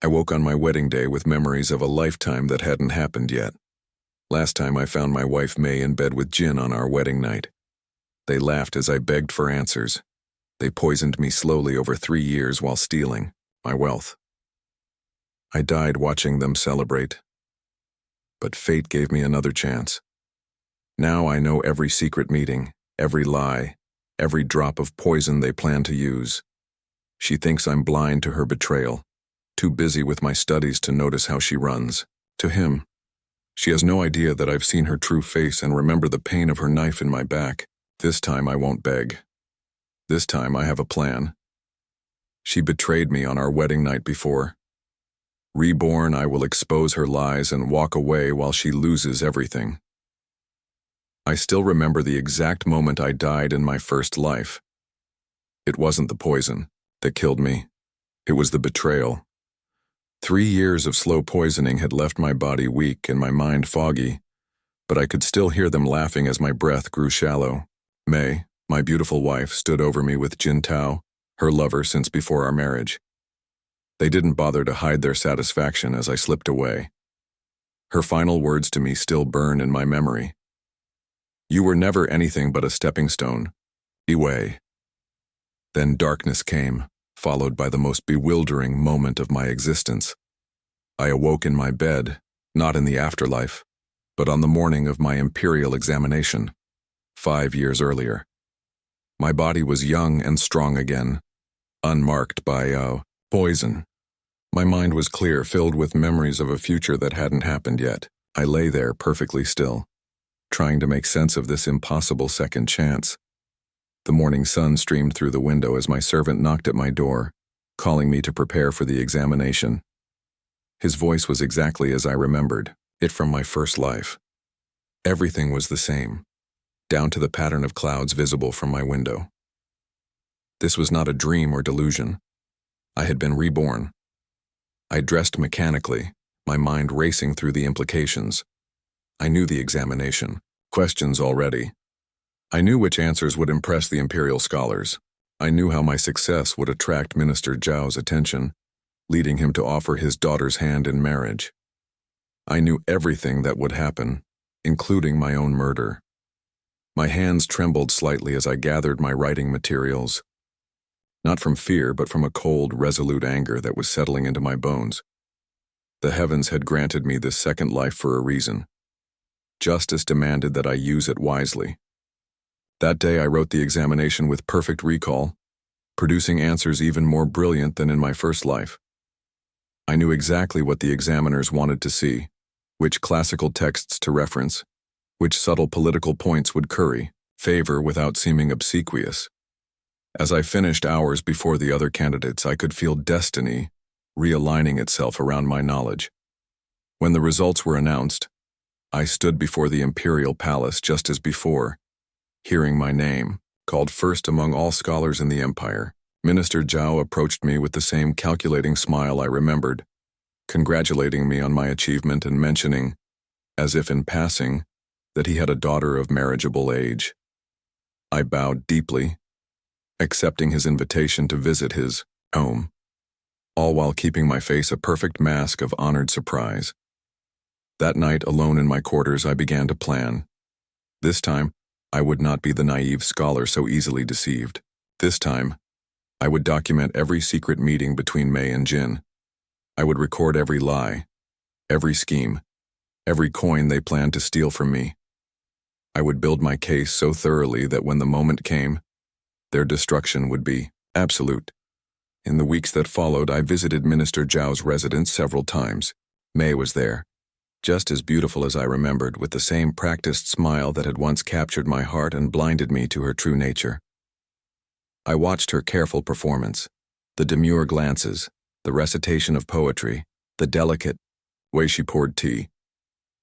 I woke on my wedding day with memories of a lifetime that hadn't happened yet. Last time I found my wife May in bed with Jin on our wedding night. They laughed as I begged for answers. They poisoned me slowly over 3 years while stealing my wealth. I died watching them celebrate. But fate gave me another chance. Now I know every secret meeting, every lie, every drop of poison they plan to use. She thinks I'm blind to her betrayal, too busy with my studies to notice how she runs. To him, she has no idea that I've seen her true face and remember the pain of her knife in my back. This time I won't beg. This time I have a plan. She betrayed me on our wedding night before. Reborn, I will expose her lies and walk away while she loses everything. I still remember the exact moment I died in my first life. It wasn't the poison that killed me. It was the betrayal. 3 years of slow poisoning had left my body weak and my mind foggy, but I could still hear them laughing as my breath grew shallow. May, my beautiful wife, stood over me with Jin Tao, her lover since before our marriage. They didn't bother to hide their satisfaction as I slipped away. Her final words to me still burn in my memory. "You were never anything but a stepping stone. Away." Then darkness came, followed by the most bewildering moment of my existence. I awoke in my bed, not in the afterlife, but on the morning of my imperial examination, 5 years earlier. My body was young and strong again, unmarked by poison. My mind was clear, filled with memories of a future that hadn't happened yet. I lay there perfectly still, trying to make sense of this impossible second chance. The morning sun streamed through the window as my servant knocked at my door, calling me to prepare for the examination. His voice was exactly as I remembered it from my first life. Everything was the same, down to the pattern of clouds visible from my window. This was not a dream or delusion. I had been reborn. I dressed mechanically, my mind racing through the implications. I knew the examination, questions already. I knew which answers would impress the imperial scholars. I knew how my success would attract Minister Zhao's attention, leading him to offer his daughter's hand in marriage. I knew everything that would happen, including my own murder. My hands trembled slightly as I gathered my writing materials. Not from fear, but from a cold, resolute anger that was settling into my bones. The heavens had granted me this second life for a reason. Justice demanded that I use it wisely. That day I wrote the examination with perfect recall, producing answers even more brilliant than in my first life. I knew exactly what the examiners wanted to see, which classical texts to reference, which subtle political points would curry favor without seeming obsequious. As I finished hours before the other candidates, I could feel destiny realigning itself around my knowledge. When the results were announced, I stood before the imperial palace just as before, hearing my name called first among all scholars in the empire. Minister Zhao approached me with the same calculating smile I remembered, congratulating me on my achievement and mentioning, as if in passing, that he had a daughter of marriageable age. I bowed deeply, accepting his invitation to visit his home, all while keeping my face a perfect mask of honored surprise. That night, alone in my quarters, I began to plan. This time, I would not be the naive scholar so easily deceived. This time, I would document every secret meeting between May and Jin. I would record every lie, every scheme, every coin they planned to steal from me. I would build my case so thoroughly that when the moment came, their destruction would be absolute. In the weeks that followed, I visited Minister Zhao's residence several times. May was there, just as beautiful as I remembered, with the same practiced smile that had once captured my heart and blinded me to her true nature. I watched her careful performance, the demure glances, the recitation of poetry, the delicate way she poured tea.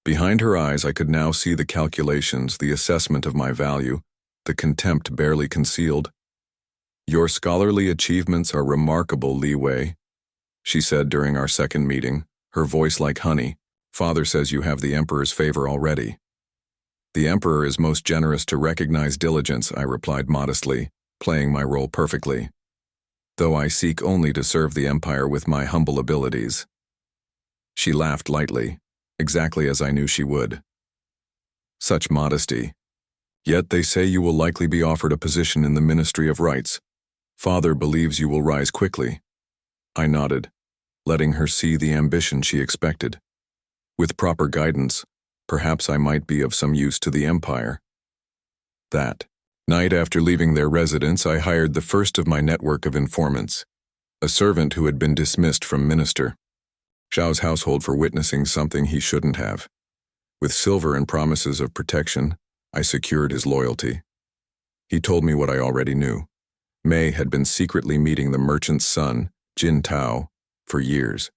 Behind her eyes, I could now see the calculations, the assessment of my value, the contempt barely concealed. "Your scholarly achievements are remarkable, Li Wei," she said during our second meeting, her voice like honey. "Father says you have the Emperor's favor already." "The Emperor is most generous to recognize diligence," I replied modestly, playing my role perfectly. though I seek only to serve the Empire with my humble abilities." She laughed lightly, exactly as I knew she would. "Such modesty. Yet they say you will likely be offered a position in the Ministry of Rights. Father believes you will rise quickly." I nodded, letting her see the ambition she expected. With proper guidance, perhaps I might be of some use to the Empire. That night, after leaving their residence, I hired the first of my network of informants, a servant who had been dismissed from Minister Zhao's household for witnessing something he shouldn't have. With silver and promises of protection, I secured his loyalty. He told me what I already knew. Mei had been secretly meeting the merchant's son, Jin Tao, for years.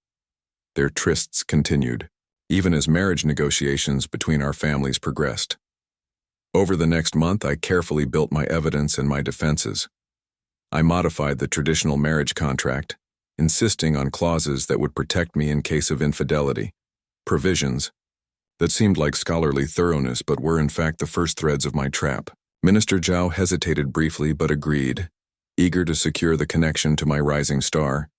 Their trysts continued, even as marriage negotiations between our families progressed. Over the next month, I carefully built my evidence and my defenses. I modified the traditional marriage contract, insisting on clauses that would protect me in case of infidelity, provisions that seemed like scholarly thoroughness but were in fact the first threads of my trap. Minister Zhao hesitated briefly but agreed, eager to secure the connection to my rising star.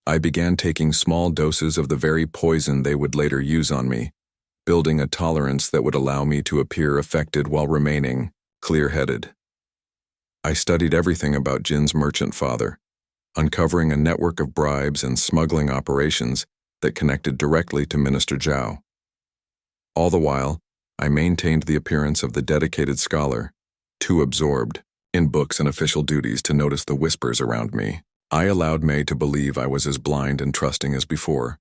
I began taking small doses of the very poison they would later use on me, building a tolerance that would allow me to appear affected while remaining clear-headed. I studied everything about Jin's merchant father, uncovering a network of bribes and smuggling operations that connected directly to Minister Zhao. All the while, I maintained the appearance of the dedicated scholar, too absorbed in books and official duties to notice the whispers around me. I allowed Mei to believe I was as blind and trusting as before.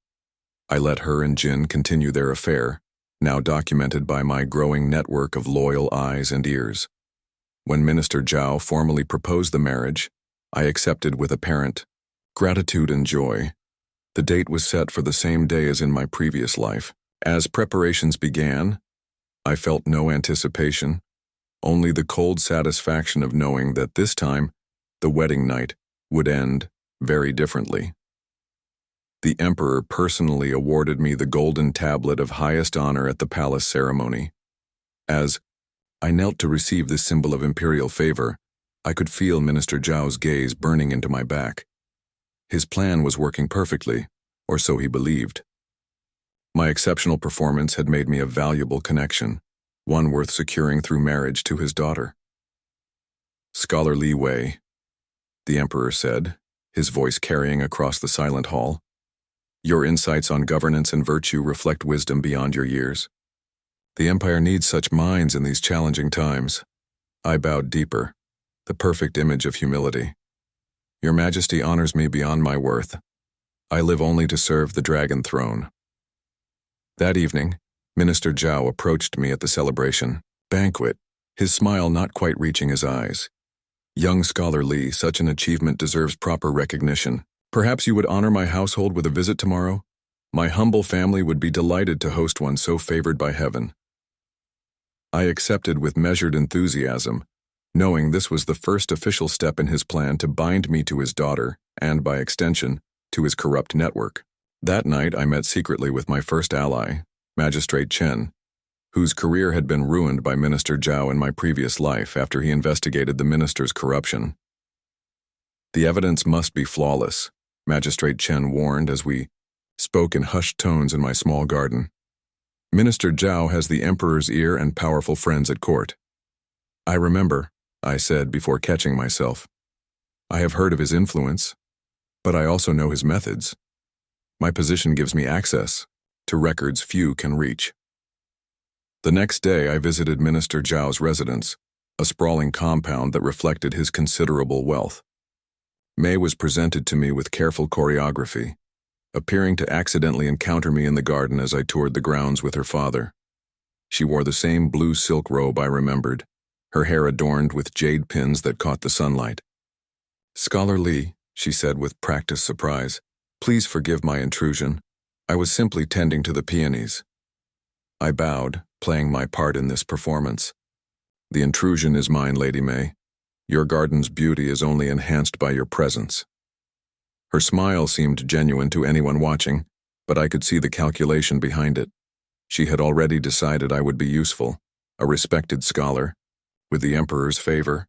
I let her and Jin continue their affair, now documented by my growing network of loyal eyes and ears. When Minister Zhao formally proposed the marriage, I accepted with apparent gratitude and joy. The date was set for the same day as in my previous life. As preparations began, I felt no anticipation, only the cold satisfaction of knowing that this time, the wedding night would end very differently. The Emperor personally awarded me the golden tablet of highest honor at the palace ceremony. As I knelt to receive this symbol of imperial favor, I could feel Minister Zhao's gaze burning into my back. His plan was working perfectly, or so he believed. My exceptional performance had made me a valuable connection, one worth securing through marriage to his daughter. "Scholar Li Wei," the Emperor said, his voice carrying across the silent hall. "Your insights on governance and virtue reflect wisdom beyond your years. The Empire needs such minds in these challenging times." I bowed deeper, the perfect image of humility. "Your Majesty honors me beyond my worth. I live only to serve the Dragon Throne." That evening, Minister Zhao approached me at the celebration banquet, his smile not quite reaching his eyes. "Young Scholar Li, such an achievement deserves proper recognition. Perhaps you would honor my household with a visit tomorrow? My humble family would be delighted to host one so favored by heaven." I accepted with measured enthusiasm, knowing this was the first official step in his plan to bind me to his daughter and, by extension, to his corrupt network. That night, I met secretly with my first ally, Magistrate Chen, whose career had been ruined by Minister Zhao in my previous life after he investigated the minister's corruption. "The evidence must be flawless," Magistrate Chen warned as we spoke in hushed tones in my small garden. "Minister Zhao has the Emperor's ear and powerful friends at court." "I remember," I said before catching myself. "I have heard of his influence, but I also know his methods. My position gives me access to records few can reach." The next day, I visited Minister Zhao's residence, a sprawling compound that reflected his considerable wealth. Mei was presented to me with careful choreography, appearing to accidentally encounter me in the garden as I toured the grounds with her father. She wore the same blue silk robe I remembered, her hair adorned with jade pins that caught the sunlight. "Scholar Li," she said with practiced surprise, "please forgive my intrusion. I was simply tending to the peonies." I bowed, playing my part in this performance. "The intrusion is mine, Lady Mei. Your garden's beauty is only enhanced by your presence." Her smile seemed genuine to anyone watching, but I could see the calculation behind it. She had already decided I would be useful, a respected scholar, with the Emperor's favor,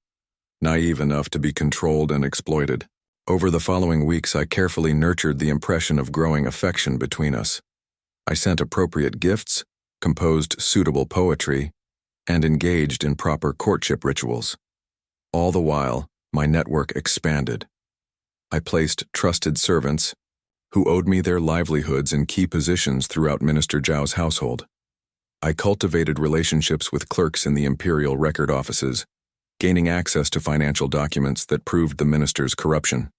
naive enough to be controlled and exploited. Over the following weeks, I carefully nurtured the impression of growing affection between us. I sent appropriate gifts, composed suitable poetry, and engaged in proper courtship rituals. All the while, my network expanded. I placed trusted servants who owed me their livelihoods in key positions throughout Minister Zhao's household. I cultivated relationships with clerks in the imperial record offices, gaining access to financial documents that proved the minister's corruption.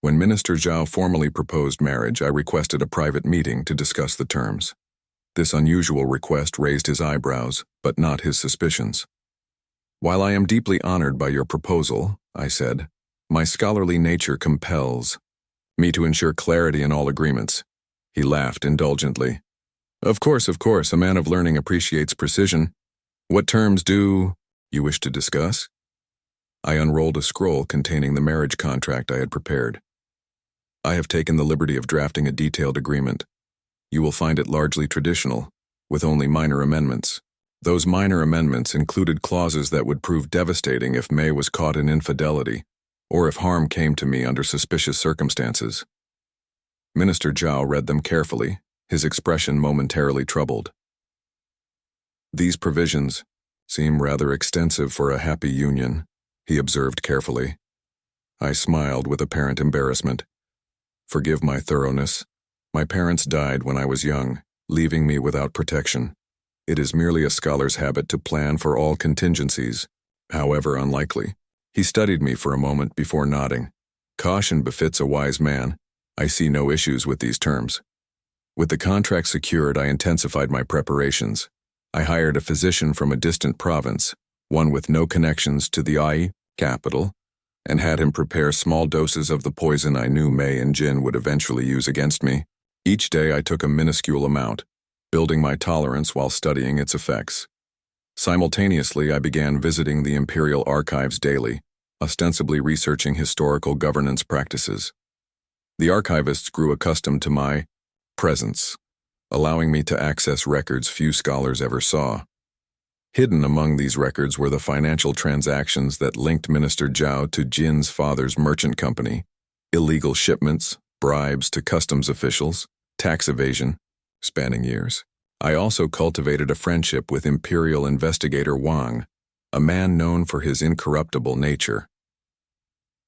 When Minister Zhao formally proposed marriage, I requested a private meeting to discuss the terms. This unusual request raised his eyebrows, but not his suspicions. "While I am deeply honored by your proposal," I said, "my scholarly nature compels me to ensure clarity in all agreements." He laughed indulgently. Of course, a man of learning appreciates precision. What terms do you wish to discuss?" I unrolled a scroll containing the marriage contract I had prepared. "I have taken the liberty of drafting a detailed agreement. You will find it largely traditional, with only minor amendments. Those minor amendments included clauses that would prove devastating if May was caught in infidelity, or if harm came to me under suspicious circumstances." Minister Zhao read them carefully, his expression momentarily troubled. "These provisions seem rather extensive for a happy union," he observed carefully. I smiled with apparent embarrassment. "Forgive my thoroughness. My parents died when I was young, leaving me without protection. It is merely a scholar's habit to plan for all contingencies, however unlikely." He studied me for a moment before nodding. "Caution befits a wise man. I see no issues with these terms." With the contract secured, I intensified my preparations. I hired a physician from a distant province, one with no connections to the IE capital, and had him prepare small doses of the poison I knew May and Jin would eventually use against me. Each day I took a minuscule amount, building my tolerance while studying its effects. Simultaneously, I began visiting the Imperial Archives daily, ostensibly researching historical governance practices. The archivists grew accustomed to my presence, allowing me to access records few scholars ever saw. Hidden among these records were the financial transactions that linked Minister Zhao to Jin's father's merchant company, illegal shipments, bribes to customs officials, tax evasion, spanning years. I also cultivated a friendship with Imperial Investigator Wang, a man known for his incorruptible nature.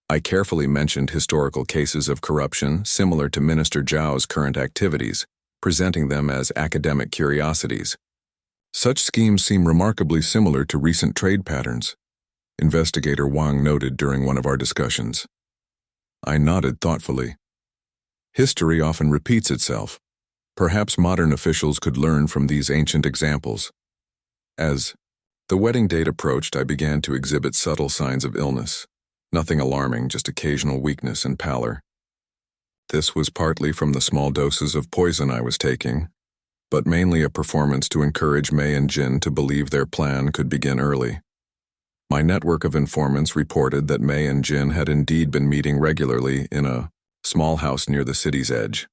I carefully mentioned historical cases of corruption similar to Minister Zhao's current activities, presenting them as academic curiosities. "Such schemes seem remarkably similar to recent trade patterns," Investigator Wang noted during one of our discussions. I nodded thoughtfully. "History often repeats itself. Perhaps modern officials could learn from these ancient examples." As the wedding date approached, I began to exhibit subtle signs of illness. Nothing alarming, just occasional weakness and pallor. This was partly from the small doses of poison I was taking, but mainly a performance to encourage May and Jin to believe their plan could begin early. My network of informants reported that May and Jin had indeed been meeting regularly in a small house near the city's edge.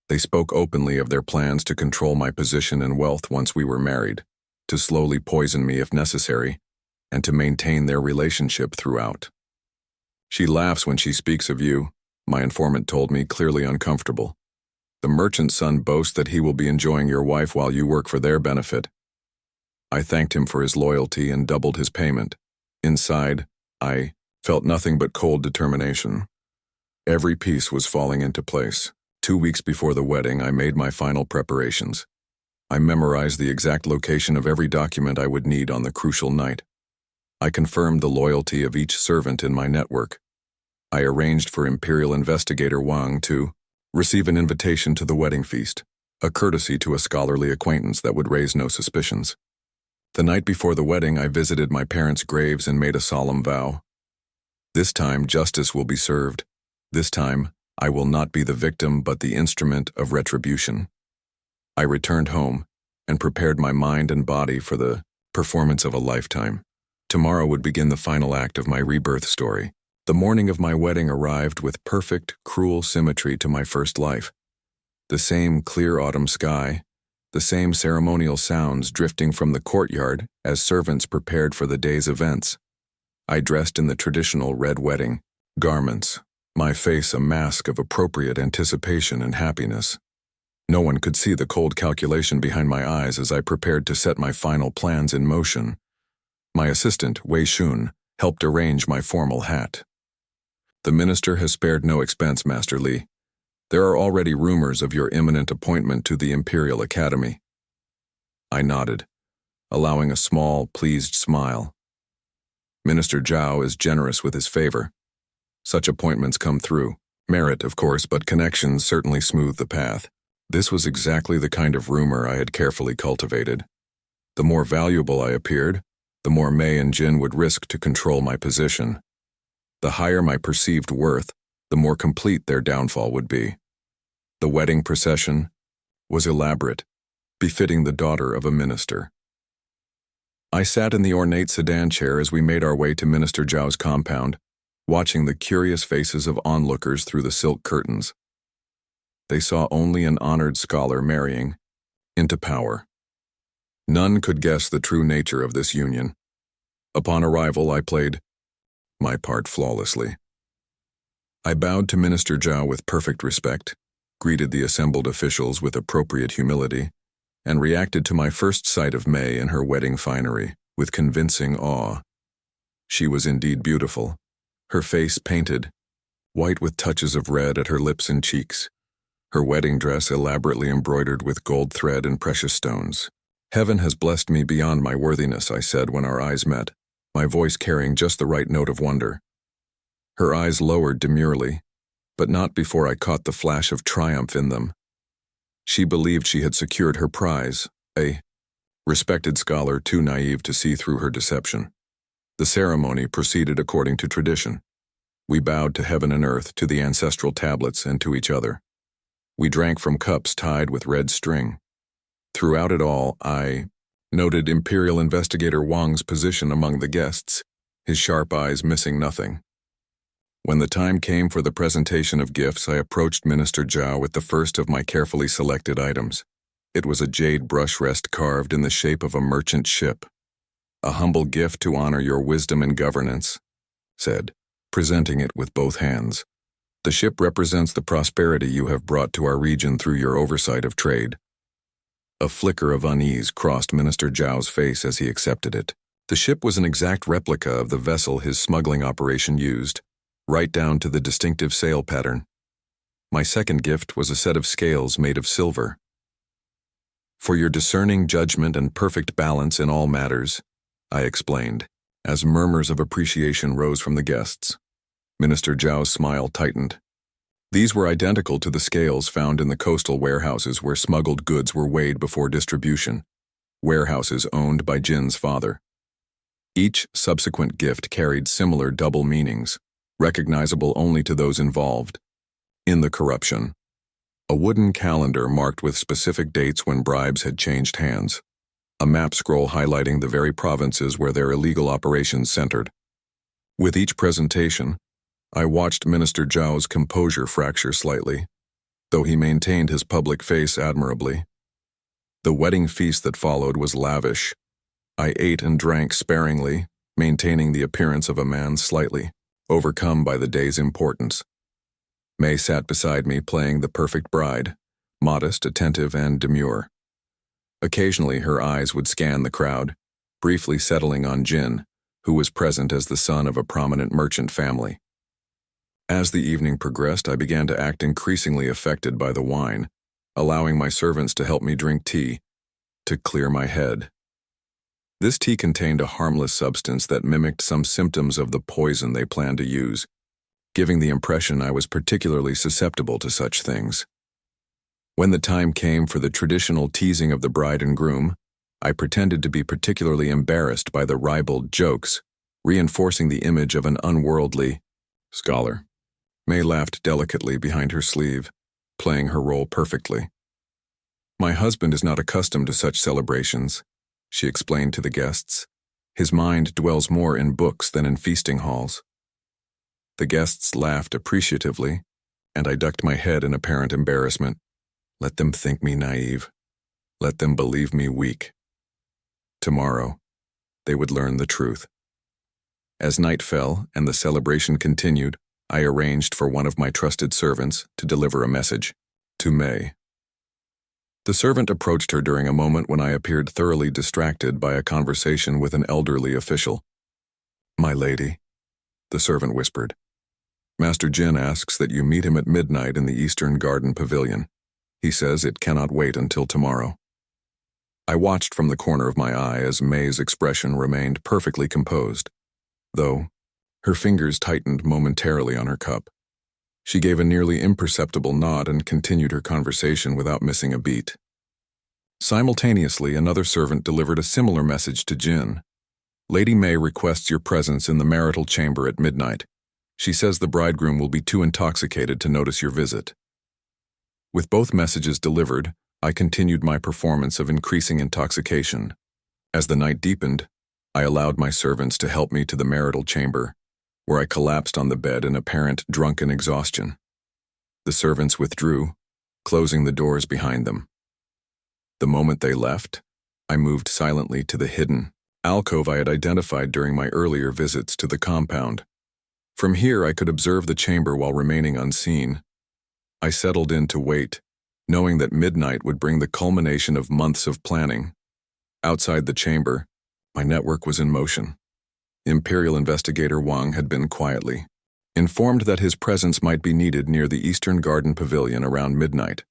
They spoke openly of their plans to control my position and wealth once we were married, to slowly poison me if necessary, and to maintain their relationship throughout. "She laughs when she speaks of you," my informant told me, clearly uncomfortable. "The merchant's son boasts that he will be enjoying your wife while you work for their benefit." I thanked him for his loyalty and doubled his payment. Inside, I felt nothing but cold determination. Every piece was falling into place. 2 weeks before the wedding, I made my final preparations. I memorized the exact location of every document I would need on the crucial night. I confirmed the loyalty of each servant in my network. I arranged for Imperial Investigator Wang to receive an invitation to the wedding feast, a courtesy to a scholarly acquaintance that would raise no suspicions. The night before the wedding, I visited my parents' graves and made a solemn vow. This time, justice will be served. This time, I will not be the victim but the instrument of retribution. I returned home and prepared my mind and body for the performance of a lifetime. Tomorrow would begin the final act of my rebirth story. The morning of my wedding arrived with perfect, cruel symmetry to my first life. The same clear autumn sky, the same ceremonial sounds drifting from the courtyard as servants prepared for the day's events. I dressed in the traditional red wedding garments, my face a mask of appropriate anticipation and happiness. No one could see the cold calculation behind my eyes as I prepared to set my final plans in motion. My assistant, Wei Shun, helped arrange my formal hat. The minister has spared no expense, Master Li. There are already rumors of your imminent appointment to the Imperial Academy. I nodded, allowing a small, pleased smile. Minister Zhao is generous with his favor. Such appointments come through. Merit, of course, but connections certainly smooth the path. This was exactly the kind of rumor I had carefully cultivated. The more valuable I appeared, the more Mei and Jin would risk to control my position. The higher my perceived worth, the more complete their downfall would be. The wedding procession was elaborate, befitting the daughter of a minister. I sat in the ornate sedan chair as we made our way to Minister Zhao's compound, watching the curious faces of onlookers through the silk curtains. They saw only an honored scholar marrying into power. None could guess the true nature of this union. Upon arrival, I played my part flawlessly. I bowed to Minister Zhao with perfect respect, greeted the assembled officials with appropriate humility, and reacted to my first sight of Mei in her wedding finery with convincing awe. She was indeed beautiful, her face painted, white with touches of red at her lips and cheeks, her wedding dress elaborately embroidered with gold thread and precious stones. Heaven has blessed me beyond my worthiness, I said when our eyes met, my voice carrying just the right note of wonder. Her eyes lowered demurely, but not before I caught the flash of triumph in them. She believed she had secured her prize, a respected scholar too naive to see through her deception. The ceremony proceeded according to tradition. We bowed to heaven and earth, to the ancestral tablets, and to each other. We drank from cups tied with red string. Throughout it all, I noted Imperial Investigator Wang's position among the guests, his sharp eyes missing nothing. When the time came for the presentation of gifts, I approached Minister Zhao with the first of my carefully selected items. It was a jade brush rest carved in the shape of a merchant ship. A humble gift to honor your wisdom and governance, said, presenting it with both hands. The ship represents the prosperity you have brought to our region through your oversight of trade. A flicker of unease crossed Minister Zhao's face as he accepted it. The ship was an exact replica of the vessel his smuggling operation used, right down to the distinctive sail pattern. My second gift was a set of scales made of silver. For your discerning judgment and perfect balance in all matters, I explained, as murmurs of appreciation rose from the guests. Minister Zhao's smile tightened. These were identical to the scales found in the coastal warehouses where smuggled goods were weighed before distribution, warehouses owned by Jin's father. Each subsequent gift carried similar double meanings, recognizable only to those involved in the corruption. A wooden calendar marked with specific dates when bribes had changed hands. A map scroll highlighting the very provinces where their illegal operations centered. With each presentation, I watched Minister Zhao's composure fracture slightly, though he maintained his public face admirably. The wedding feast that followed was lavish. I ate and drank sparingly, maintaining the appearance of a man slightly overcome by the day's importance. Mei sat beside me playing the perfect bride, modest, attentive, and demure. Occasionally her eyes would scan the crowd, briefly settling on Jin, who was present as the son of a prominent merchant family. As the evening progressed, I began to act increasingly affected by the wine, allowing my servants to help me drink tea, to clear my head. This tea contained a harmless substance that mimicked some symptoms of the poison they planned to use, giving the impression I was particularly susceptible to such things. When the time came for the traditional teasing of the bride and groom, I pretended to be particularly embarrassed by the ribald jokes, reinforcing the image of an unworldly scholar. Mei laughed delicately behind her sleeve, playing her role perfectly. My husband is not accustomed to such celebrations, she explained to the guests. His mind dwells more in books than in feasting halls. The guests laughed appreciatively, and I ducked my head in apparent embarrassment. Let them think me naive. Let them believe me weak. Tomorrow, they would learn the truth. As night fell and the celebration continued, I arranged for one of my trusted servants to deliver a message to May. The servant approached her during a moment when I appeared thoroughly distracted by a conversation with an elderly official. "My lady," the servant whispered, "Master Jin asks that you meet him at midnight in the Eastern Garden Pavilion. He says it cannot wait until tomorrow." I watched from the corner of my eye as May's expression remained perfectly composed, though her fingers tightened momentarily on her cup. She gave a nearly imperceptible nod and continued her conversation without missing a beat. Simultaneously, another servant delivered a similar message to Jin. "Lady May requests your presence in the marital chamber at midnight. She says the bridegroom will be too intoxicated to notice your visit." With both messages delivered, I continued my performance of increasing intoxication. As the night deepened, I allowed my servants to help me to the marital chamber, where I collapsed on the bed in apparent drunken exhaustion. The servants withdrew, closing the doors behind them. The moment they left, I moved silently to the hidden alcove I had identified during my earlier visits to the compound. From here, I could observe the chamber while remaining unseen. I settled in to wait, knowing that midnight would bring the culmination of months of planning. Outside the chamber, my network was in motion. Imperial investigator Wang had been quietly informed that his presence might be needed near the Eastern Garden Pavilion around midnight.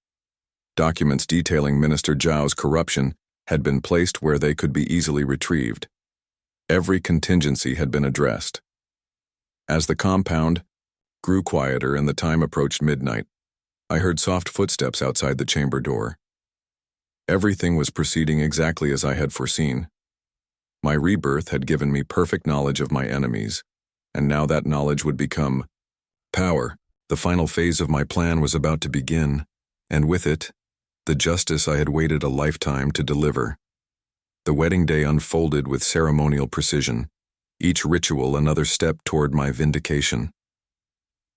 Documents detailing Minister Zhao's corruption had been placed where they could be easily retrieved. Every contingency had been addressed. As the compound grew quieter and the time approached midnight, I heard soft footsteps outside the chamber door. Everything was proceeding exactly as I had foreseen. My rebirth had given me perfect knowledge of my enemies, and now that knowledge would become power. The final phase of my plan was about to begin, and with it, the justice I had waited a lifetime to deliver. The wedding day unfolded with ceremonial precision, each ritual another step toward my vindication.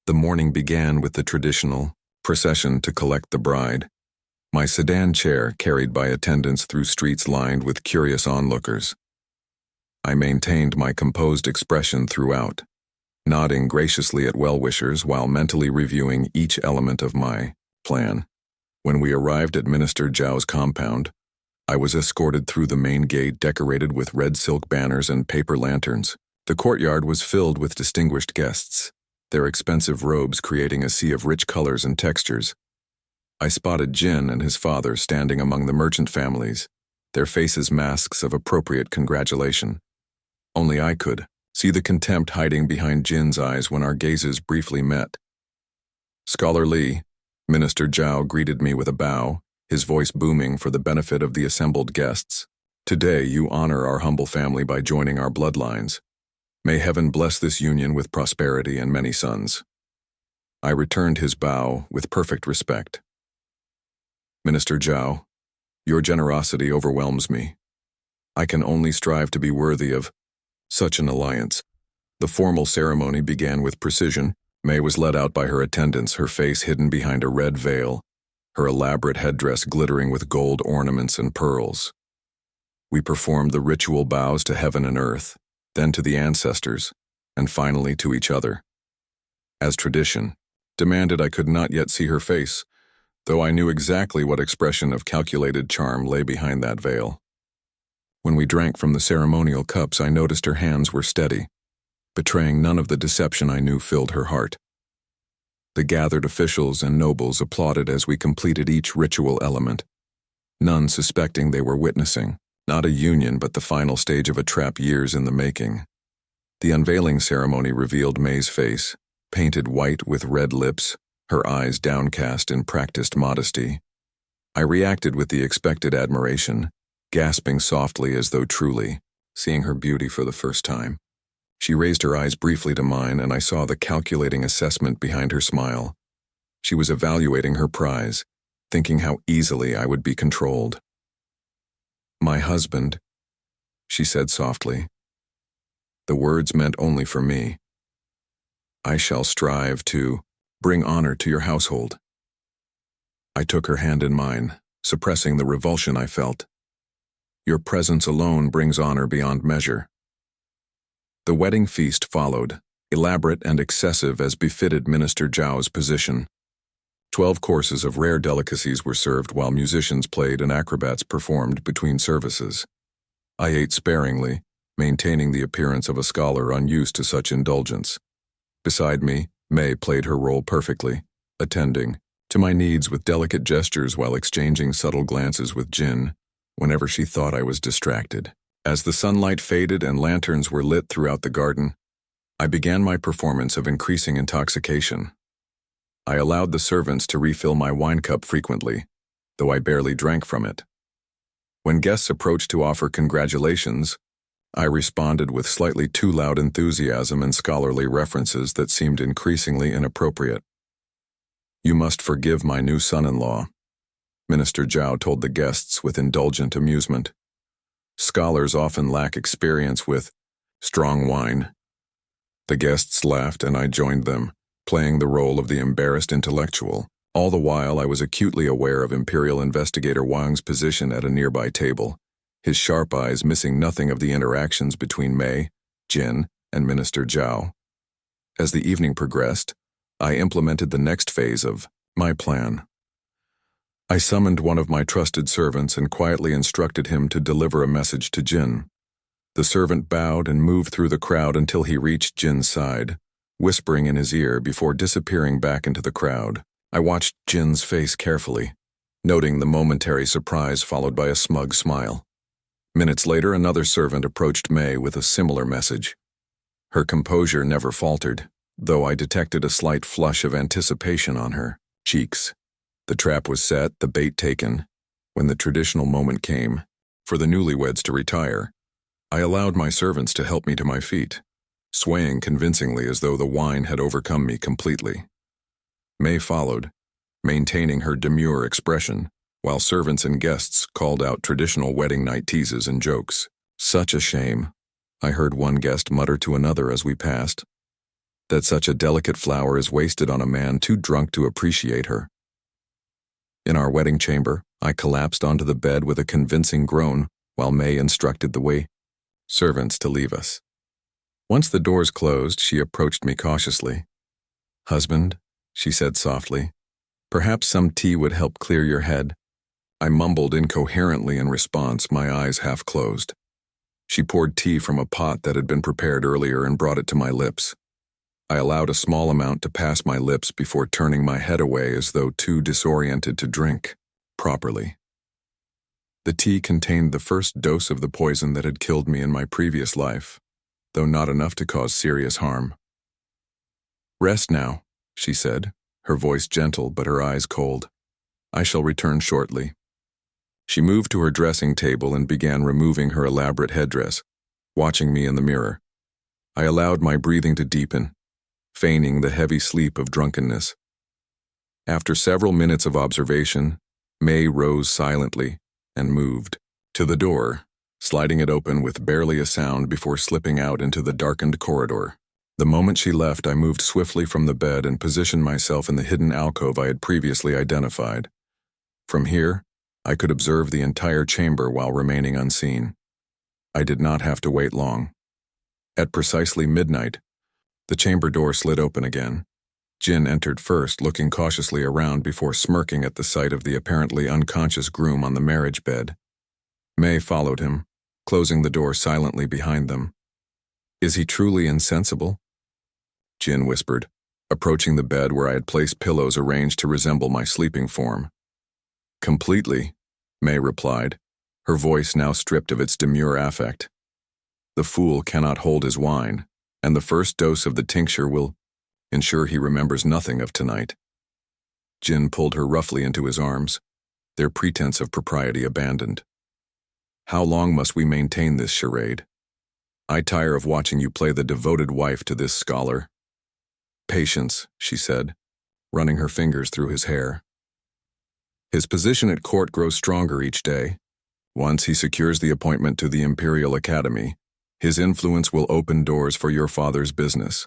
The morning began with the traditional procession to collect the bride. My sedan chair carried by attendants through streets lined with curious onlookers. I maintained my composed expression throughout, nodding graciously at well-wishers while mentally reviewing each element of my plan. When we arrived at Minister Zhao's compound, I was escorted through the main gate decorated with red silk banners and paper lanterns. The courtyard was filled with distinguished guests, their expensive robes creating a sea of rich colors and textures. I spotted Jin and his father standing among the merchant families, their faces masks of appropriate congratulation. Only I could see the contempt hiding behind Jin's eyes when our gazes briefly met. "Scholar Li," Minister Zhao greeted me with a bow, his voice booming for the benefit of the assembled guests. "Today you honor our humble family by joining our bloodlines. May heaven bless this union with prosperity and many sons." I returned his bow with perfect respect. "Minister Zhao, your generosity overwhelms me. I can only strive to be worthy of such an alliance." The formal ceremony began with precision. May was led out by her attendants, her face hidden behind a red veil, her elaborate headdress glittering with gold ornaments and pearls. We performed the ritual bows to heaven and earth, then to the ancestors, and finally to each other. As tradition demanded, I could not yet see her face, though I knew exactly what expression of calculated charm lay behind that veil. When we drank from the ceremonial cups, I noticed her hands were steady, betraying none of the deception I knew filled her heart. The gathered officials and nobles applauded as we completed each ritual element, none suspecting they were witnessing not a union but the final stage of a trap years in the making. The unveiling ceremony revealed May's face, painted white with red lips, her eyes downcast in practiced modesty. I reacted with the expected admiration, gasping softly as though truly seeing her beauty for the first time. She raised her eyes briefly to mine, and I saw the calculating assessment behind her smile. She was evaluating her prize, thinking how easily I would be controlled. "My husband," she said softly. The words meant only for me. "I shall strive to bring honor to your household." I took her hand in mine, suppressing the revulsion I felt. "Your presence alone brings honor beyond measure." The wedding feast followed, elaborate and excessive as befitted Minister Zhao's position. 12 courses of rare delicacies were served while musicians played and acrobats performed between services. I ate sparingly, maintaining the appearance of a scholar unused to such indulgence. Beside me, Mei played her role perfectly, attending to my needs with delicate gestures while exchanging subtle glances with Jin whenever she thought I was distracted. As the sunlight faded and lanterns were lit throughout the garden, I began my performance of increasing intoxication. I allowed the servants to refill my wine cup frequently, though I barely drank from it. When guests approached to offer congratulations, I responded with slightly too loud enthusiasm and scholarly references that seemed increasingly inappropriate. "You must forgive my new son-in-law," Minister Zhao told the guests with indulgent amusement. "Scholars often lack experience with strong wine." The guests laughed and I joined them, playing the role of the embarrassed intellectual. All the while I was acutely aware of Imperial Investigator Wang's position at a nearby table, his sharp eyes missing nothing of the interactions between Mei, Jin, and Minister Zhao. As the evening progressed, I implemented the next phase of my plan. I summoned one of my trusted servants and quietly instructed him to deliver a message to Jin. The servant bowed and moved through the crowd until he reached Jin's side, whispering in his ear before disappearing back into the crowd. I watched Jin's face carefully, noting the momentary surprise followed by a smug smile. Minutes later, another servant approached Mei with a similar message. Her composure never faltered, though I detected a slight flush of anticipation on her cheeks. The trap was set, the bait taken. When the traditional moment came, for the newlyweds to retire, I allowed my servants to help me to my feet, swaying convincingly as though the wine had overcome me completely. Mei followed, maintaining her demure expression, while servants and guests called out traditional wedding night teases and jokes. "Such a shame," I heard one guest mutter to another as we passed, "that such a delicate flower is wasted on a man too drunk to appreciate her." In our wedding chamber, I collapsed onto the bed with a convincing groan while Mei instructed the servants to leave us. Once the doors closed, she approached me cautiously. "Husband," she said softly, "perhaps some tea would help clear your head." I mumbled incoherently in response, my eyes half closed. She poured tea from a pot that had been prepared earlier and brought it to my lips. I allowed a small amount to pass my lips before turning my head away as though too disoriented to drink properly. The tea contained the first dose of the poison that had killed me in my previous life, though not enough to cause serious harm. "Rest now," she said, her voice gentle but her eyes cold. "I shall return shortly." She moved to her dressing table and began removing her elaborate headdress, watching me in the mirror. I allowed my breathing to deepen, feigning the heavy sleep of drunkenness. After several minutes of observation, Mei rose silently and moved to the door, sliding it open with barely a sound before slipping out into the darkened corridor. The moment she left, I moved swiftly from the bed and positioned myself in the hidden alcove I had previously identified. From here, I could observe the entire chamber while remaining unseen. I did not have to wait long. At precisely midnight, the chamber door slid open again. Jin entered first, looking cautiously around before smirking at the sight of the apparently unconscious groom on the marriage bed. Mei followed him, closing the door silently behind them. "Is he truly insensible?" Jin whispered, approaching the bed where I had placed pillows arranged to resemble my sleeping form. "Completely," Mei replied, her voice now stripped of its demure affect. "The fool cannot hold his wine, and the first dose of the tincture will ensure he remembers nothing of tonight." Jin pulled her roughly into his arms, their pretense of propriety abandoned. "How long must we maintain this charade? I tire of watching you play the devoted wife to this scholar." "Patience," she said, running her fingers through his hair. "His position at court grows stronger each day. Once he secures the appointment to the Imperial Academy, his influence will open doors for your father's business.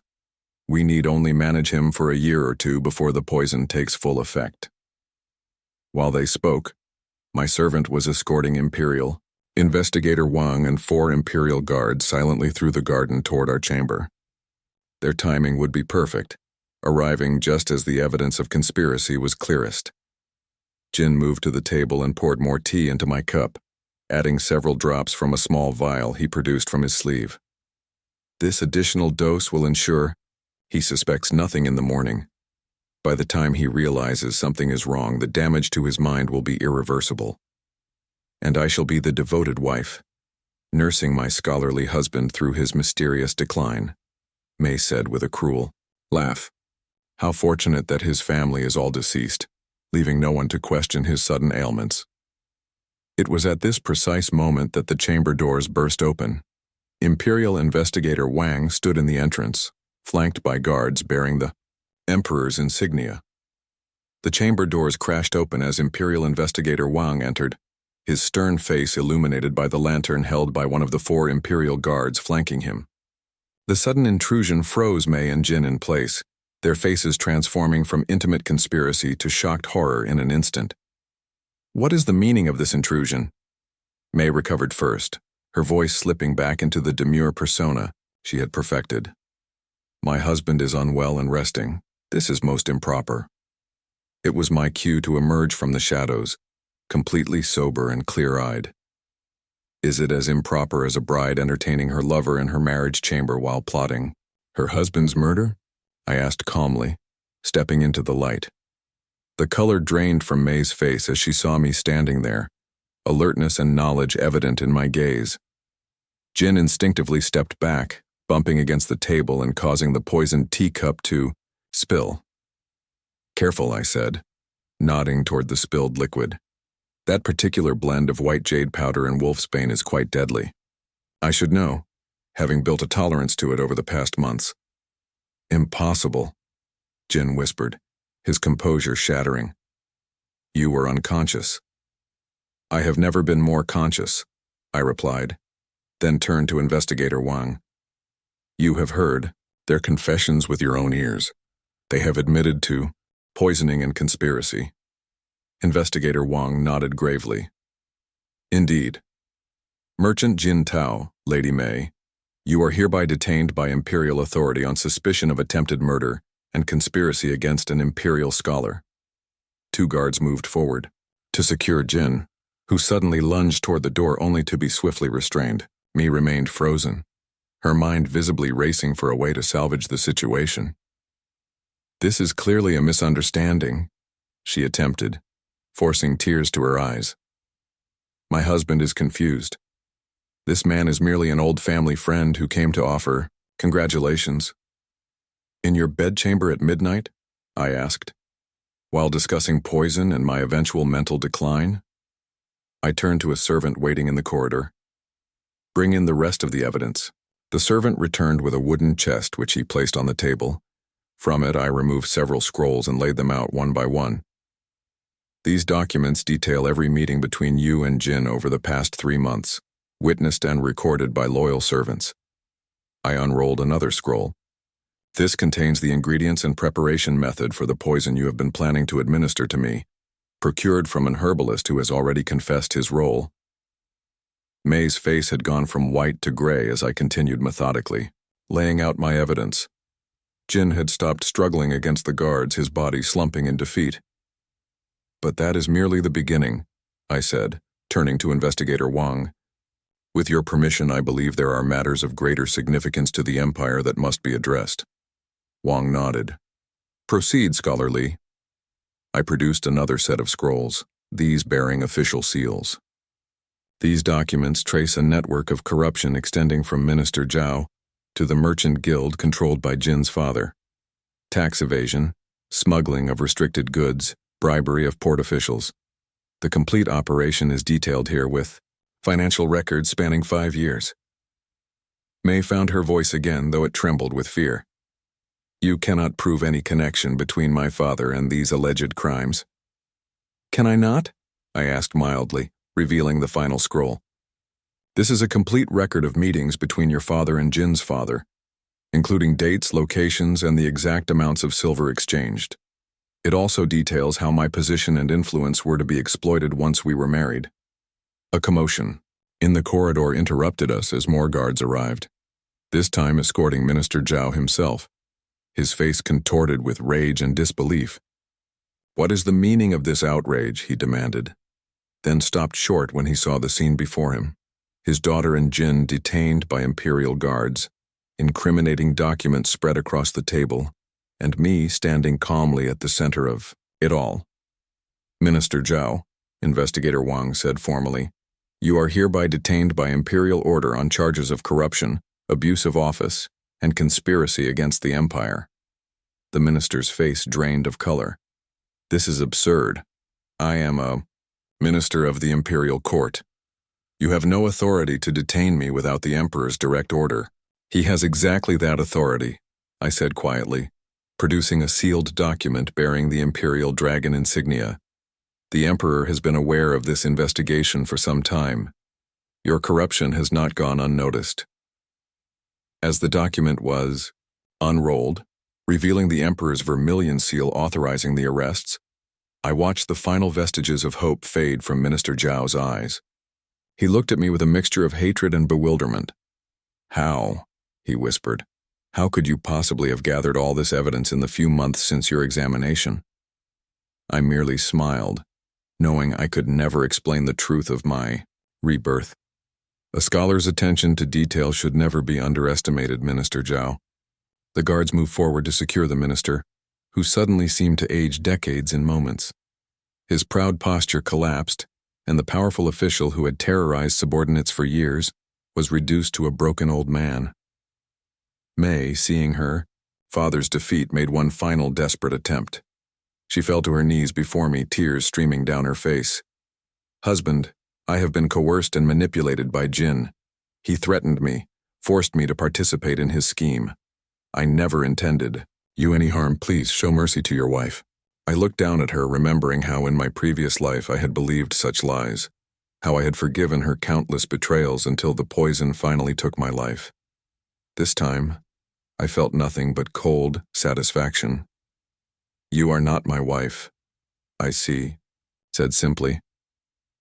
We need only manage him for a year or two before the poison takes full effect." While they spoke, my servant was escorting Imperial Investigator Wang and 4 Imperial guards silently through the garden toward our chamber. Their timing would be perfect, arriving just as the evidence of conspiracy was clearest. Jin moved to the table and poured more tea into my cup, adding several drops from a small vial he produced from his sleeve. This additional dose will ensure he suspects nothing in the morning. By the time he realizes something is wrong, the damage to his mind will be irreversible. And I shall be the devoted wife, nursing my scholarly husband through his mysterious decline, May said with a cruel laugh. How fortunate that his family is all deceased, leaving no one to question his sudden ailments. It was at this precise moment that the chamber doors burst open. Imperial Investigator Wang stood in the entrance, flanked by guards bearing the Emperor's insignia. The chamber doors crashed open as Imperial Investigator Wang entered, his stern face illuminated by the lantern held by one of the 4 Imperial guards flanking him. The sudden intrusion froze May and Jin in place, their faces transforming from intimate conspiracy to shocked horror in an instant. What is the meaning of this intrusion? May recovered first, her voice slipping back into the demure persona she had perfected. My husband is unwell and resting. This is most improper. It was my cue to emerge from the shadows, completely sober and clear-eyed. Is it as improper as a bride entertaining her lover in her marriage chamber while plotting her husband's murder? I asked calmly, stepping into the light. The color drained from May's face as she saw me standing there, alertness and knowledge evident in my gaze. Jin instinctively stepped back, bumping against the table and causing the poisoned teacup to spill. Careful, I said, nodding toward the spilled liquid. That particular blend of white jade powder and wolfsbane is quite deadly. I should know, having built a tolerance to it over the past months. Impossible, Jin whispered, his composure shattering. You were unconscious. I have never been more conscious, I replied, then turned to Investigator Wang. You have heard their confessions with your own ears. They have admitted to poisoning and conspiracy. Investigator Wang nodded gravely. Indeed. Merchant Jin Tao, Lady May, you are hereby detained by Imperial authority on suspicion of attempted murder and conspiracy against an Imperial scholar. 2 guards moved forward to secure Jin, who suddenly lunged toward the door only to be swiftly restrained. May remained frozen, her mind visibly racing for a way to salvage the situation. This is clearly a misunderstanding, she attempted, forcing tears to her eyes. My husband is confused. This man is merely an old family friend who came to offer congratulations. In your bedchamber at midnight? I asked, while discussing poison and my eventual mental decline. I turned to a servant waiting in the corridor. Bring in the rest of the evidence. The servant returned with a wooden chest which he placed on the table. From it I removed several scrolls and laid them out one by one. These documents detail every meeting between you and Jin over the past 3 months, witnessed and recorded by loyal servants. I unrolled another scroll. This contains the ingredients and preparation method for the poison you have been planning to administer to me, procured from an herbalist who has already confessed his role. May's face had gone from white to gray as I continued methodically, laying out my evidence. Jin had stopped struggling against the guards, his body slumping in defeat. But that is merely the beginning, I said, turning to Investigator Wang. With your permission, I believe there are matters of greater significance to the Empire that must be addressed. Wang nodded. Proceed, Scholar Li. I produced another set of scrolls, these bearing official seals. These documents trace a network of corruption extending from Minister Zhao to the merchant guild controlled by Jin's father. Tax evasion, smuggling of restricted goods, bribery of port officials. The complete operation is detailed here with financial records spanning 5 years. May found her voice again, though it trembled with fear. You cannot prove any connection between my father and these alleged crimes. Can I not? I asked mildly, revealing the final scroll. This is a complete record of meetings between your father and Jin's father, including dates, locations, and the exact amounts of silver exchanged. It also details how my position and influence were to be exploited once we were married. A commotion in the corridor interrupted us as more guards arrived. this time escorting Minister Zhao himself, his face contorted with rage and disbelief. "What is the meaning of this outrage?" he demanded, then stopped short when he saw the scene before him. His daughter and Jin detained by Imperial guards, incriminating documents spread across the table, and me standing calmly at the center of it all. "Minister Zhao," Investigator Wang said formally, "you are hereby detained by Imperial order on charges of corruption, abuse of office, and conspiracy against the Empire." The minister's face drained of color. "This is absurd. I am a minister of the Imperial Court. You have no authority to detain me without the Emperor's direct order." "He has exactly that authority," I said quietly, producing a sealed document bearing the Imperial Dragon insignia. "The Emperor has been aware of this investigation for some time. Your corruption has not gone unnoticed." As the document was unrolled, revealing the Emperor's vermilion seal authorizing the arrests, I watched the final vestiges of hope fade from Minister Zhao's eyes. He looked at me with a mixture of hatred and bewilderment. "How?" he whispered. "How could you possibly have gathered all this evidence in the few months since your examination?" I merely smiled, knowing I could never explain the truth of my rebirth. "A scholar's attention to detail should never be underestimated, Minister Zhao." The guards moved forward to secure the minister, who suddenly seemed to age decades in moments. His proud posture collapsed, and the powerful official who had terrorized subordinates for years was reduced to a broken old man. May, seeing her father's defeat, made one final desperate attempt. She fell to her knees before me, tears streaming down her face. "Husband, I have been coerced and manipulated by Jin. He threatened me, forced me to participate in his scheme. I never intended you any harm. Please show mercy to your wife." I looked down at her, remembering how in my previous life I had believed such lies, how I had forgiven her countless betrayals until the poison finally took my life. This time, I felt nothing but cold satisfaction. "You are not my wife, I see," said simply.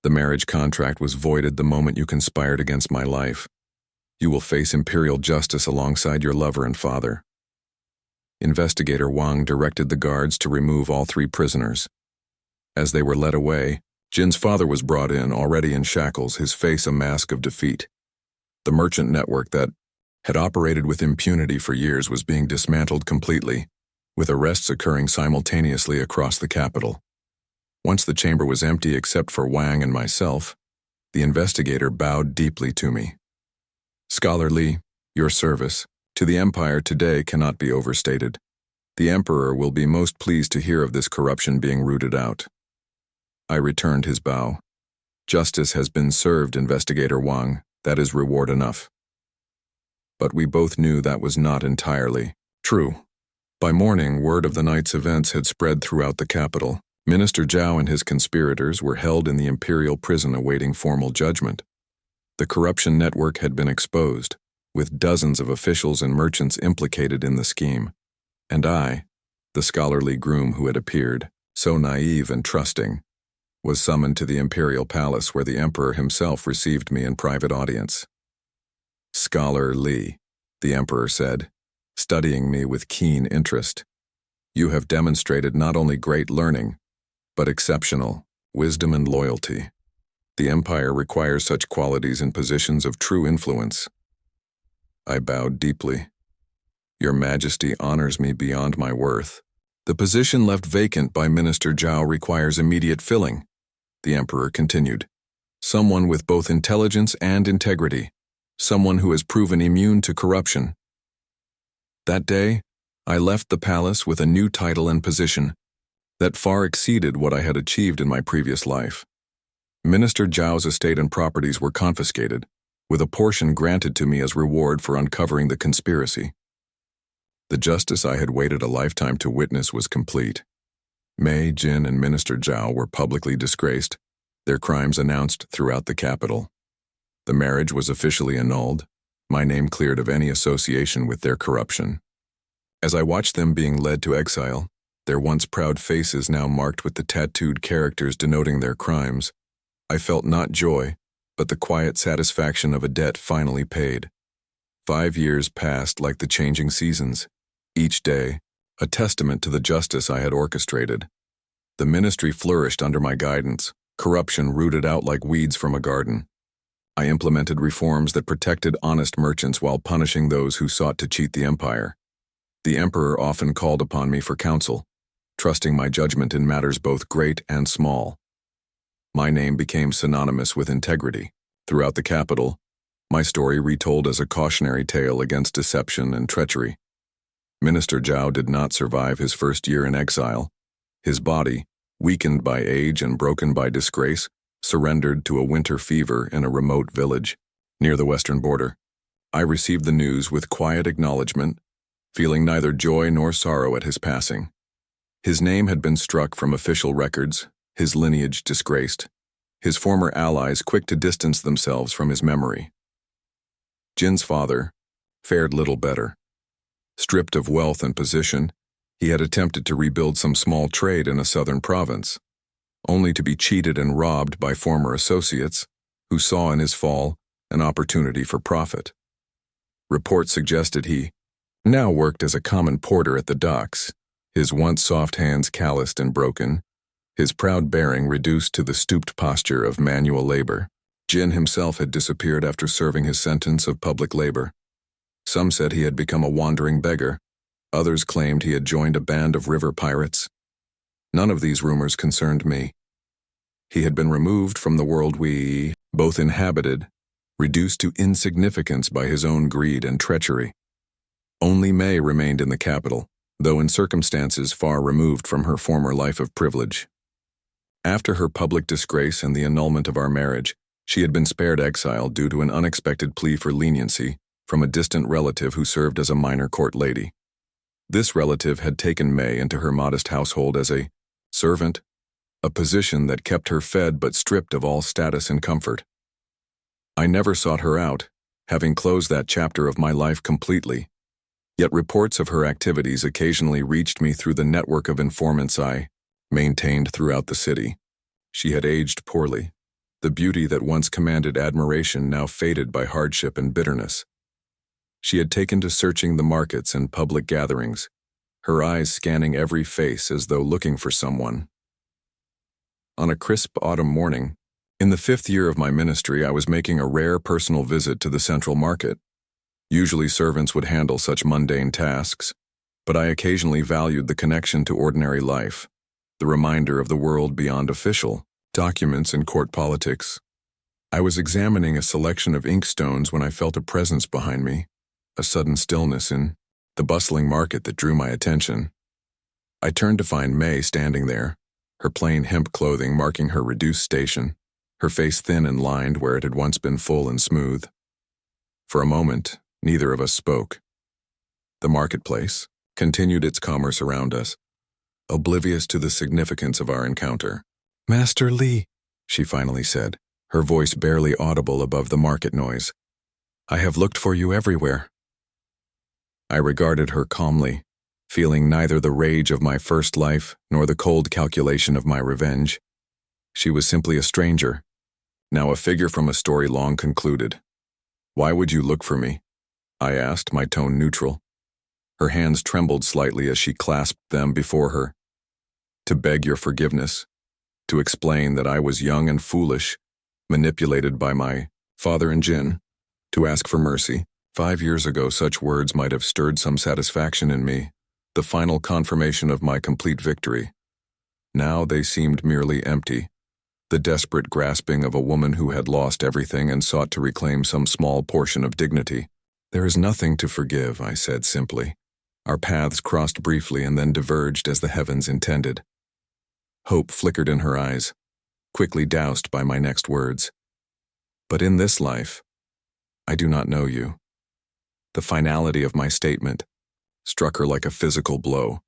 "The marriage contract was voided the moment you conspired against my life. You will face imperial justice alongside your lover and father." Investigator Wang directed the guards to remove all 3 prisoners. As they were led away, Jin's father was brought in, already in shackles, his face a mask of defeat. The merchant network that had operated with impunity for years was being dismantled completely, with arrests occurring simultaneously across the capital. Once the chamber was empty except for Wang and myself, the investigator bowed deeply to me. "Scholar Li, your service to the Empire today cannot be overstated. The Emperor will be most pleased to hear of this corruption being rooted out." I returned his bow. "Justice has been served, Investigator Wang. That is reward enough." But we both knew that was not entirely true. By morning, word of the night's events had spread throughout the capital. Minister Zhao and his conspirators were held in the imperial prison awaiting formal judgment. The corruption network had been exposed, with dozens of officials and merchants implicated in the scheme. And I, the scholarly groom who had appeared, so naive and trusting, was summoned to the imperial palace where the emperor himself received me in private audience. "Scholar Li," the emperor said, studying me with keen interest, "you have demonstrated not only great learning, but exceptional wisdom and loyalty. The Empire requires such qualities in positions of true influence." I bowed deeply. "Your Majesty honors me beyond my worth. The position left vacant by Minister Zhao requires immediate filling," the Emperor continued. "Someone with both intelligence and integrity, someone who has proven immune to corruption." That day, I left the palace with a new title and position that far exceeded what I had achieved in my previous life. Minister Zhao's estate and properties were confiscated, with a portion granted to me as reward for uncovering the conspiracy. The justice I had waited a lifetime to witness was complete. Mei, Jin, and Minister Zhao were publicly disgraced, their crimes announced throughout the capital. The marriage was officially annulled, my name cleared of any association with their corruption. As I watched them being led to exile, their once proud faces now marked with the tattooed characters denoting their crimes, I felt not joy, but the quiet satisfaction of a debt finally paid. 5 years passed like the changing seasons, each day a testament to the justice I had orchestrated. The ministry flourished under my guidance, corruption rooted out like weeds from a garden. I implemented reforms that protected honest merchants while punishing those who sought to cheat the empire. The emperor often called upon me for counsel, trusting my judgment in matters both great and small. My name became synonymous with integrity. Throughout the capital, my story retold as a cautionary tale against deception and treachery. Minister Zhao did not survive his first year in exile. His body, weakened by age and broken by disgrace, surrendered to a winter fever in a remote village near the western border. I received the news with quiet acknowledgement, feeling neither joy nor sorrow at his passing. His name had been struck from official records, his lineage disgraced, his former allies quick to distance themselves from his memory. Jin's father fared little better. Stripped of wealth and position, he had attempted to rebuild some small trade in a southern province, only to be cheated and robbed by former associates who saw in his fall an opportunity for profit. Reports suggested he now worked as a common porter at the docks, his once soft hands calloused and broken, his proud bearing reduced to the stooped posture of manual labor. Jin himself had disappeared after serving his sentence of public labor. Some said he had become a wandering beggar. Others claimed he had joined a band of river pirates. None of these rumors concerned me. He had been removed from the world we both inhabited, reduced to insignificance by his own greed and treachery. Only Mei remained in the capital, though in circumstances far removed from her former life of privilege. After her public disgrace and the annulment of our marriage, she had been spared exile due to an unexpected plea for leniency from a distant relative who served as a minor court lady. This relative had taken Mei into her modest household as a servant, a position that kept her fed but stripped of all status and comfort. I never sought her out, having closed that chapter of my life completely, yet reports of her activities occasionally reached me through the network of informants I maintained throughout the city. She had aged poorly. The beauty that once commanded admiration now faded by hardship and bitterness. She had taken to searching the markets and public gatherings, her eyes scanning every face as though looking for someone. On a crisp autumn morning, in the 5th year of my ministry, I was making a rare personal visit to the central market. Usually servants would handle such mundane tasks, but I occasionally valued the connection to ordinary life, the reminder of the world beyond official documents and court politics. I was examining a selection of inkstones when I felt a presence behind me, a sudden stillness in the bustling market that drew my attention. I turned to find Mei standing there, her plain hemp clothing marking her reduced station, her face thin and lined where it had once been full and smooth. For a moment, neither of us spoke. The marketplace continued its commerce around us, oblivious to the significance of our encounter. "Master Li," she finally said, her voice barely audible above the market noise. "I have looked for you everywhere." I regarded her calmly, feeling neither the rage of my first life nor the cold calculation of my revenge. She was simply a stranger, now a figure from a story long concluded. "Why would you look for me?" I asked, my tone neutral. Her hands trembled slightly as she clasped them before her. "To beg your forgiveness, to explain that I was young and foolish, manipulated by my father and Jin, to ask for mercy. 5 years ago, such words might have stirred some satisfaction in me, the final confirmation of my complete victory. Now they seemed merely empty, the desperate grasping of a woman who had lost everything and sought to reclaim some small portion of dignity. "There is nothing to forgive," I said simply. Our paths crossed briefly and then diverged as the heavens intended. Hope flickered in her eyes, quickly doused by my next words. "But in this life, I do not know you." The finality of my statement struck her like a physical blow.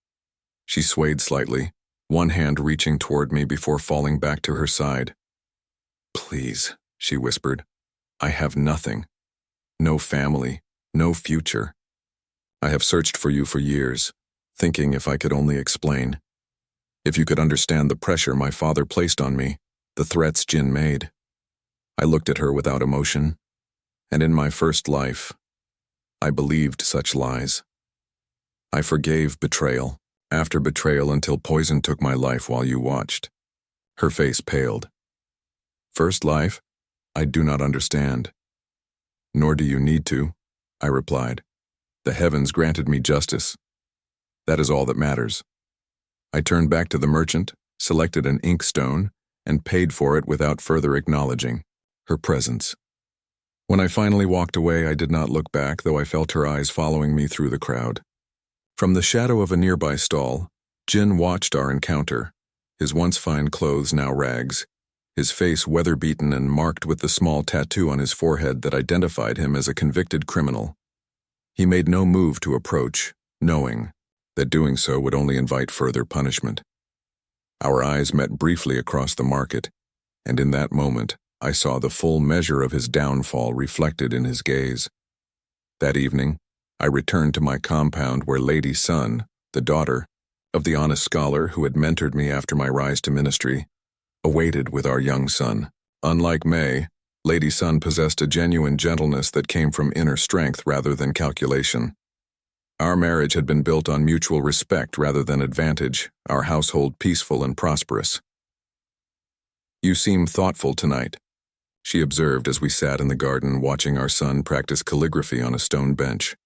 She swayed slightly, one hand reaching toward me before falling back to her side. "Please," she whispered, "I have nothing. No family, no future. I have searched for you for years, thinking if I could only explain. If you could understand the pressure my father placed on me, the threats Jin made." I looked at her without emotion, and in my first life, I believed such lies. I forgave betrayal, after betrayal until poison took my life while you watched. Her face paled. First life? I do not understand. Nor do you need to, I replied. The heavens granted me justice. That is all that matters. I turned back to the merchant, selected an inkstone, and paid for it without further acknowledging her presence. When I finally walked away, I did not look back, though I felt her eyes following me through the crowd. From the shadow of a nearby stall, Jin watched our encounter, his once fine clothes now rags, his face weather-beaten and marked with the small tattoo on his forehead that identified him as a convicted criminal. He made no move to approach, knowing that doing so would only invite further punishment. Our eyes met briefly across the market, and in that moment, I saw the full measure of his downfall reflected in his gaze. That evening, I returned to my compound where Lady Sun, the daughter of the honest scholar who had mentored me after my rise to ministry, awaited with our young son. Unlike May, Lady Sun possessed a genuine gentleness that came from inner strength rather than calculation. Our marriage had been built on mutual respect rather than advantage, our household peaceful and prosperous. You seem thoughtful tonight, she observed as we sat in the garden watching our son practice calligraphy on a stone bench.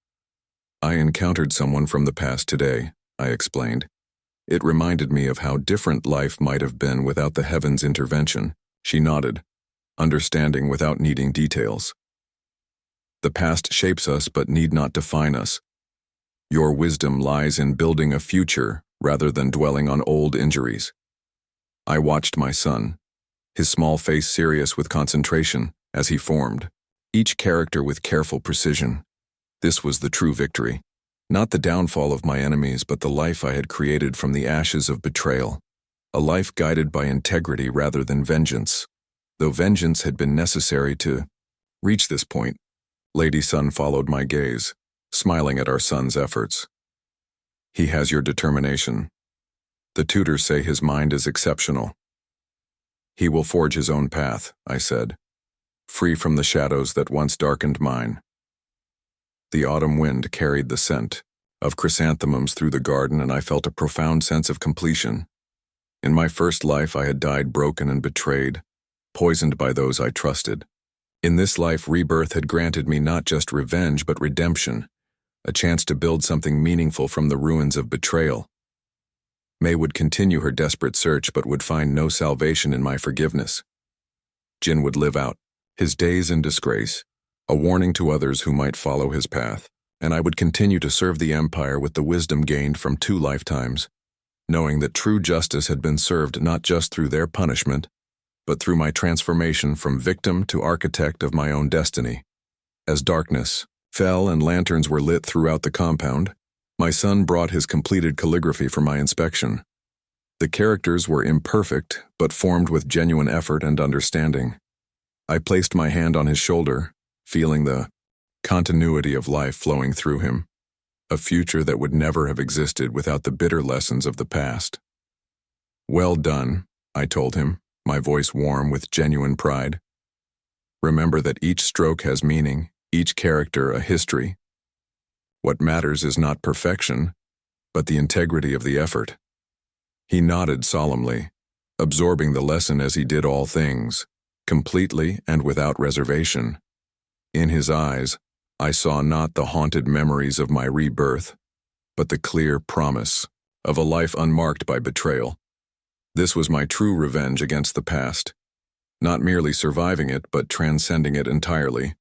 I encountered someone from the past today, I explained. It reminded me of how different life might have been without the heavens' intervention. She nodded, understanding without needing details. The past shapes us but need not define us. Your wisdom lies in building a future rather than dwelling on old injuries. I watched my son, his small face serious with concentration as he formed, each character with careful precision. This was the true victory. Not the downfall of my enemies, but the life I had created from the ashes of betrayal. A life guided by integrity rather than vengeance. Though vengeance had been necessary to reach this point, Lady Sun followed my gaze, smiling at our son's efforts. He has your determination. The tutors say his mind is exceptional. He will forge his own path, I said, free from the shadows that once darkened mine. The autumn wind carried the scent of chrysanthemums through the garden, and I felt a profound sense of completion. In my first life, I had died broken and betrayed, poisoned by those I trusted. In this life, rebirth had granted me not just revenge, but redemption, a chance to build something meaningful from the ruins of betrayal. May would continue her desperate search, but would find no salvation in my forgiveness. Jin would live out his days in disgrace, a warning to others who might follow his path, and I would continue to serve the Empire with the wisdom gained from 2 lifetimes, knowing that true justice had been served not just through their punishment, but through my transformation from victim to architect of my own destiny. As darkness fell and lanterns were lit throughout the compound, my son brought his completed calligraphy for my inspection. The characters were imperfect, but formed with genuine effort and understanding. I placed my hand on his shoulder, feeling the continuity of life flowing through him, a future that would never have existed without the bitter lessons of the past. Well done, I told him, my voice warm with genuine pride. Remember that each stroke has meaning, each character a history. What matters is not perfection, but the integrity of the effort. He nodded solemnly, absorbing the lesson as he did all things, completely and without reservation. In his eyes, I saw not the haunted memories of my rebirth, but the clear promise of a life unmarked by betrayal. This was my true revenge against the past, not merely surviving it, but transcending it entirely.